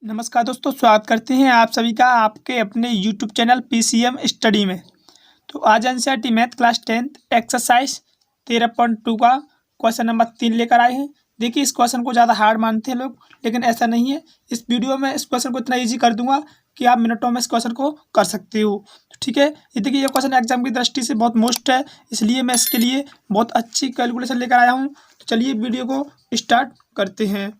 नमस्कार दोस्तों, स्वागत करते हैं आप सभी का आपके अपने यूट्यूब चैनल पीसीएम स्टडी में। तो आज NCERT math class 10th exercise 13.2 का क्वेश्चन नंबर 3 लेकर आए हैं। देखिए, इस क्वेश्चन को ज़्यादा हार्ड मानते हैं लोग, लेकिन ऐसा नहीं है। इस वीडियो में इस क्वेश्चन को इतना ईजी कर दूंगा कि आप मिनटों में इस क्वेश्चन को कर सकते हो। तो ठीक है, ये देखिए, ये क्वेश्चन एग्जाम की दृष्टि से बहुत मोस्ट है, इसलिए मैं इसके लिए बहुत अच्छी कैलकुलेशन लेकर आया हूँ। तो चलिए वीडियो को स्टार्ट करते हैं।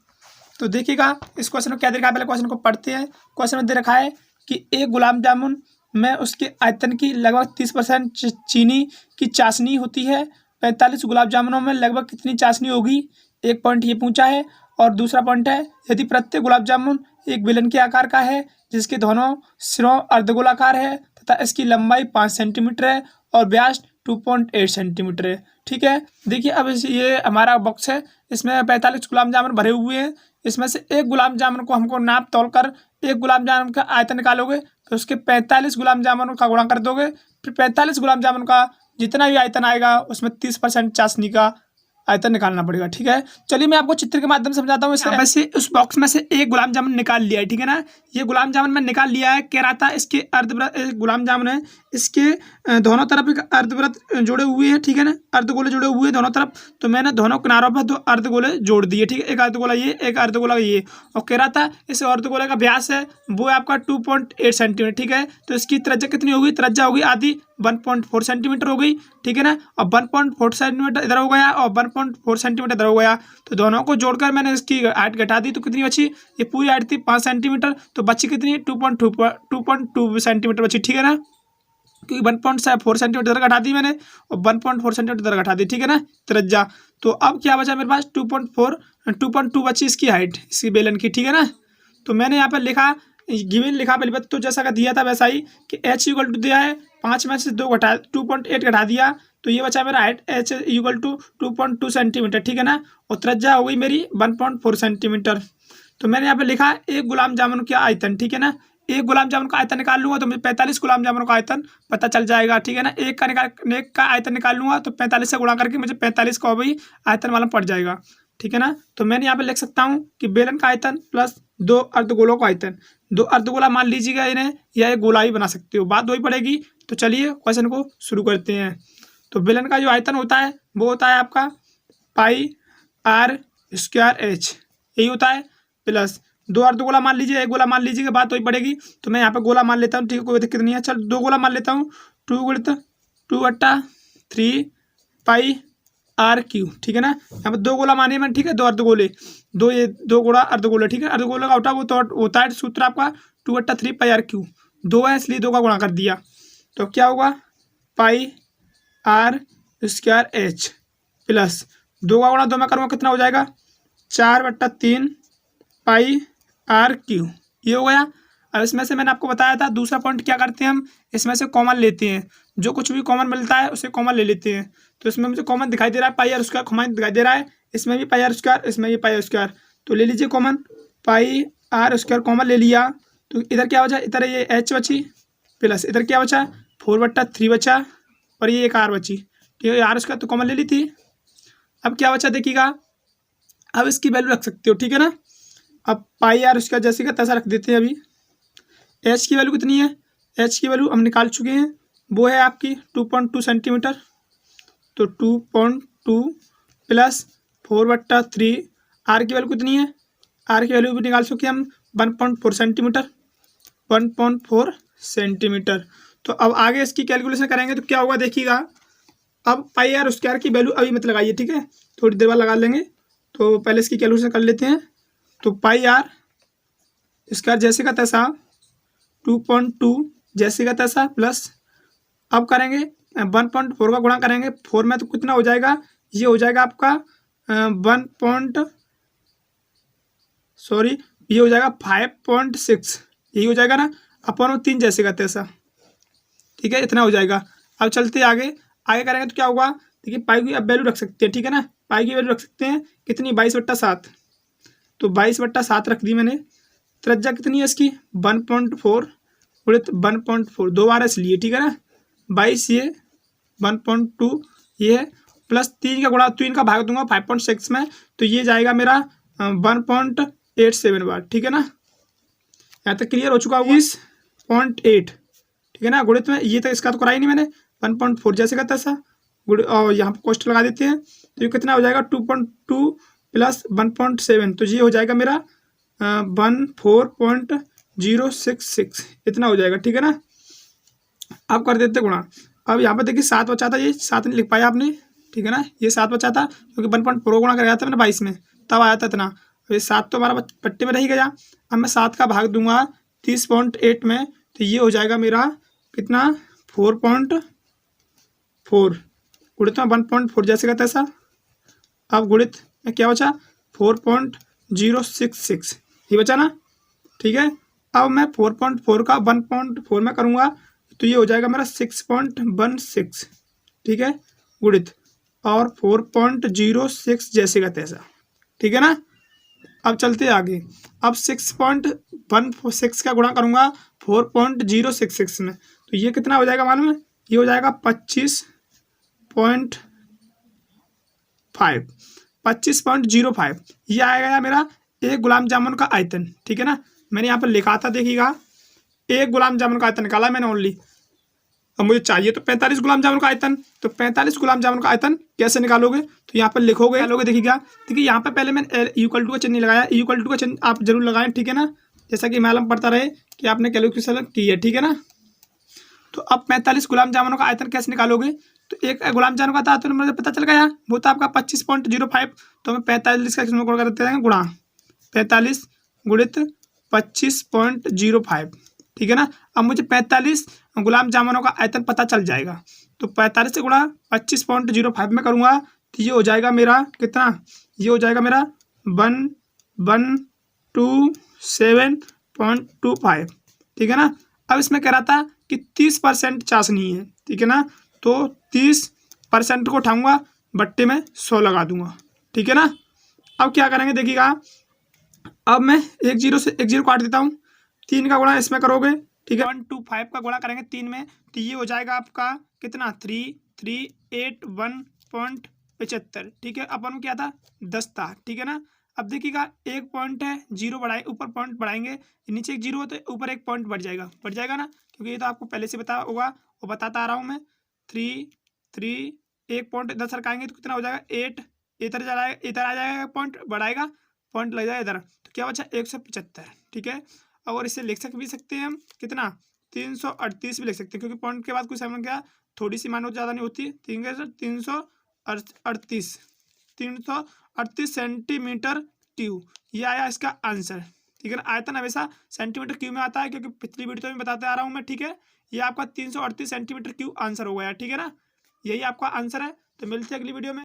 तो देखिएगा, इस क्वेश्चन में क्या दे रखा है, पहले क्वेश्चन को पढ़ते हैं। क्वेश्चन में दे रखा है कि एक गुलाब जामुन में उसके आयतन की लगभग 30% चीनी की चाशनी होती है। 45 गुलाब जामुनों में लगभग कितनी चाशनी होगी? एक पॉइंट ये पूछा है। और दूसरा पॉइंट है, यदि प्रत्येक गुलाब जामुन एक बेलन के आकार का है जिसके दोनों सिरों अर्धगोलाकार है तथा इसकी लंबाई 5 सेंटीमीटर है और व्यास 2.8 सेंटीमीटर है। ठीक है, देखिए, अब ये हमारा बॉक्स है, इसमें 45 गुलाब जामुन भरे हुए हैं। इसमें से एक गुलाब जामुन को हमको नाप तोल कर एक गुलाब जामुन का आयतन निकालोगे, फिर उसके 45 गुलाब जामुन का गुणा कर दोगे, फिर 45 गुलाब जामुन का जितना भी आयतन आएगा उसमें 30% चाशनी का आयतन निकालना पड़ेगा। ठीक है, चलिए मैं आपको चित्र के माध्यम से समझाता हूँ। इसमें से उस बॉक्स में से एक गुलाब जामुन निकाल लिया है। ठीक है ना, ये गुलाब जामुन मैं निकाल लिया है। कह रहा था इसके अर्धवृत्त गुलाब जामुन है, इसके दोनों तरफ एक अर्धवृत्त जुड़े हुए हैं। ठीक है ना, अर्धगोले जुड़े हुए हैं दोनों तरफ। तो मैंने दोनों किनारों पर 2 अर्धगोले जोड़ दिए। ठीक है, एक अर्धगोला ये, एक अर्धगोला ये। और कह रहा था इस अर्धगोले का व्यास है वो है आपका 2.8 सेंटीमीटर। ठीक है, तो इसकी त्रिज्या कितनी होगी? त्रिज्या होगी आधी, 1.4 सेंटीमीटर हो गई। ठीक है ना, और 1.4 सेंटीमीटर इधर हो गया और 1.4 सेंटीमीटर इधर हो गया। तो दोनों को जोड़कर मैंने इसकी हाइट घटा दी, तो कितनी बची? ये पूरी हाइट थी 5 सेंटीमीटर, तो बची कितनी? 2.2 सेंटीमीटर बची। ठीक है ना, क्योंकि 1.4 सेंटीमीटर इधर घटा दी मैंने और 1.4 सेंटीमीटर इधर घटा दी। ठीक है ना, त्रिज्या। तो अब क्या बचा मेरे पास? 2.2 बची इसकी हाइट, इसकी बेलन की। ठीक है ना, तो मैंने यहाँ पर लिखा, गिवन लिखा पहले तो जैसा का दिया था वैसा ही कि h इक्वल टू दिया है 5 में से 2.8 घटा दिया, तो ये बचा मेरा height h equal to 2.2 centimetre. ठीक है ना, और त्रिज्या हो गई मेरी 1.4 सेंटीमीटर। तो मैंने यहाँ पे लिखा एक गुलाब जामुन का आयतन। ठीक है ना, एक गुलाब जामुन का आयतन निकाल लूंगा तो मुझे 45 गुलाब जामुन का आयतन पता चल जाएगा। ठीक है ना, एक का आयतन निकाल लूंगा तो 45 से गुणा करके मुझे 45 का भी आयतन मालूम पड़ जाएगा। ठीक है ना, तो मैंने यहाँ पे लिख सकता हूँ कि बेलन का आयतन प्लस 2 अर्धगोलों का आयतन। 2 अर्धगोला मान लीजिएगा इन्हें, या एक गोला ही बना सकते हो, बात वही पड़ेगी। तो चलिए क्वेश्चन को शुरू करते हैं। तो बेलन का जो आयतन होता है वो होता है आपका पाई आर स्क्वायर एच, यही होता है, प्लस 2 अर्धगोला मान लीजिए, एक गोला मान लीजिएगा, बात वही पड़ेगी। तो मैं यहाँ पे गोला मान लेता हूँ। ठीक है, कोई दिक्कत नहीं है। चल 2 गोला मान लेता हूँ। 2/3 पाई आर क्यू। ठीक है ना, यहाँ पर 2 गोला मानिए मैंने। ठीक है, 2 अर्धगोले, 2 गोला अर्धगोले। ठीक है, अर्धगोले का वो तो होता है सूत्र आपका 2/3 पाई आर क्यू। 2 है इसलिए 2 का गुणा कर दिया, तो क्या होगा? पाई आर स्क्वायर एच प्लस 2 का गुणा 2 में करूँगा, कितना हो जाएगा? 4/3 पाई आर क्यू, ये हो गया। अब इसमें से मैंने आपको बताया था दूसरा पॉइंट क्या करते हैं हम, इसमें से कॉमन लेते हैं, जो कुछ भी कॉमन मिलता है उसे कॉमन ले लेते हैं। तो इसमें मुझे कॉमन दिखाई दे रहा है, पाई आर स्क्वायर कॉमन दिखाई दे रहा है, इसमें भी पाई आर स्क्वायर, इसमें भी पाई आर स्क्वायर। तो ले लीजिए common, pi r square common ले लिया, तो इधर क्या बचा? इधर ये एच बची, प्लस इधर क्या बचा? 4/3 बचा, और ये एक आर बची। ठीक है, आर स्क्वायर तो कॉमन ले ली थी। अब क्या बचा देखिएगा, अब इसकी वैल्यू रख सकते हो। ठीक है ना, अब पाई आर स्क्वायर जैसे का तैसा रख देते हैं। अभी एच की वैल्यू कितनी है? एच की वैल्यू हम निकाल चुके हैं, वो है आपकी 2.2 सेंटीमीटर। तो 2.2 प्लस 4/3, आर की वैल्यू कितनी है? आर की वैल्यू भी निकाल चुके हम 1.4 सेंटीमीटर, 1.4 सेंटीमीटर। तो अब आगे इसकी कैलकुलेशन करेंगे तो क्या होगा देखिएगा। अब पाई आर स्क्वायर की वैल्यू अभी मत लगाइए, ठीक है, थोड़ी देर बाद लगा लेंगे। तो पहले इसकी कैलकुलेशन कर लेते हैं। तो पाई आर स्क्वायर जैसे का तैसा 2.2 जैसे का तैसा प्लस, अब करेंगे 1.4 का गुणा करेंगे 4 में, तो कितना हो जाएगा? ये हो जाएगा आपका ये हो जाएगा 5.6, यही हो जाएगा ना, अपन 3 जैसे का तैसा। ठीक है, इतना हो जाएगा। अब चलते आगे करेंगे तो क्या होगा देखिए, पाई की अब वैल्यू रख सकते हैं। ठीक है ना, पाई की वैल्यू रख सकते हैं कितनी? 22/7। तो 22/7 रख दी मैंने। त्रिज्या कितनी है इसकी? 1.4 उड़ित 1.4, 2 बार इसलिए। ठीक है ना, 22 ये 1.2 ये है, प्लस 3 का गुणा, 3 का भाग दूंगा 5.6 में, तो ये जाएगा मेरा 1.87 बार। ठीक है ना, यहाँ तक क्लियर हो चुका होगा। 20.8 ठीक है ना। गुणित में ये तो इसका तो कराई नहीं मैंने, 1.4 जैसे का तैसा और यहाँ पर कोष्ट लगा देते हैं तो ये कितना हो जाएगा 2.2 प्लस 1.7 तो ये हो जाएगा मेरा 14.066 इतना हो जाएगा ठीक है ना। अब कर देते गुणा। अब यहाँ पर देखिए 7 बचा था, ये 7 नहीं लिख पाया आपने ठीक है ना। ये 7 बचा था क्योंकि 1.4 गुणा कर गया था मैंने 22 में, तब आया था इतना। ये 7 तो हमारा पट्टे में रह गया। अब मैं 7 का भाग दूंगा 30.8 में तो ये हो जाएगा मेरा कितना 4.4 गुणित में 1.4 जैसे का तैसा। अब गुणित में क्या बचा 4.066 ये बचा ना ठीक है। अब मैं 4.4 का 1.4 में करूँगा तो ये हो जाएगा मेरा 6.16 ठीक है गुणित और 4.06 जैसे का तैसा ठीक है ना। अब चलते आगे। अब 6.16 का गुणा करूँगा 4.066 में तो ये कितना हो जाएगा मालूम है, ये हो जाएगा 25.05 ये आएगा मेरा एक गुलाब जामुन का आयतन ठीक है ना। मैंने यहाँ पर लिखा था देखिएगा एक गुलाब जामुन का आयतन निकाला मैंने ओनली। अब मुझे चाहिए तो 45 गुलाब जामुन का आयतन, तो 45 गुलाब जामुन का आयतन कैसे निकालोगे तो यहाँ पर लिखोगे देखिएगा। देखिए यहाँ पर पहले मैंने इक्वल टू का चिन्ह लगाया, इक्वल टू का चिन्ह आप जरूर लगाएं ठीक है ना, जैसा कि मालूम पड़ता रहे कि आपने कैलकुलेशन की है ठीक है ना। तो अब 45 गुलाब जामुनों का आयतन कैसे निकालोगे तो एक गुलाब जामुन का आयतन मुझे पता चल गया वो था आपका 25.05 तो हम 45 का गुणा करते हैं गुणा 45 गुणित 25.05 ठीक है ना। अब मुझे 45 गुलाब जामुनों का आयतन पता चल जाएगा तो 45 से गुणा 25.05 में करूँगा तो ये हो जाएगा मेरा कितना, ये हो जाएगा मेरा 1127.25 ठीक है ना। अब इसमें कह रहा था कि 30% चाशनी है ठीक है ना, तो 30% को उठाऊंगा बट्टे में 100 लगा दूंगा ठीक है ना। अब क्या करेंगे देखिएगा, अब मैं एक जीरो से एक जीरो काट देता हूँ, 3 का गुणा इसमें करोगे ठीक है 125 का गुणा करेंगे 3 में तो ये हो जाएगा आपका कितना 3381.75 ठीक है। अपन क्या था 10 था ठीक है ना। अब देखिएगा एक पॉइंट है जीरो बढ़ाए ऊपर पॉइंट बढ़ाएंगे, नीचे एक जीरो होता है ऊपर एक पॉइंट बढ़ जाएगा ना, क्योंकि ये तो आपको पहले से पता होगा वो बताता आ रहा हूँ मैं। 3 एक पॉइंट इधर सरकाएंगे तो कितना हो जाएगा 8 इधर आ जाएगा पॉइंट बढ़ाएगा पॉइंट लग जाएगा इधर तो क्या बचा 175 ठीक है। और इसे लिख भी सकते हैं हम कितना 338 भी लिख सकते हैं क्योंकि पॉइंट के बाद कुछ क्या थोड़ी सी मानो ज़्यादा नहीं होती 338 सेंटीमीटर क्यूब ये आया इसका आंसर ठीक है ना। आयतन हमेशा सेंटीमीटर क्यूब में आता है क्योंकि पिछली वीडियो में बताते आ रहा हूँ मैं ठीक है। ये आपका 338 सेंटीमीटर क्यूब आंसर हो गया ठीक है ना, यही आपका आंसर है। तो मिलते हैं अगली वीडियो में।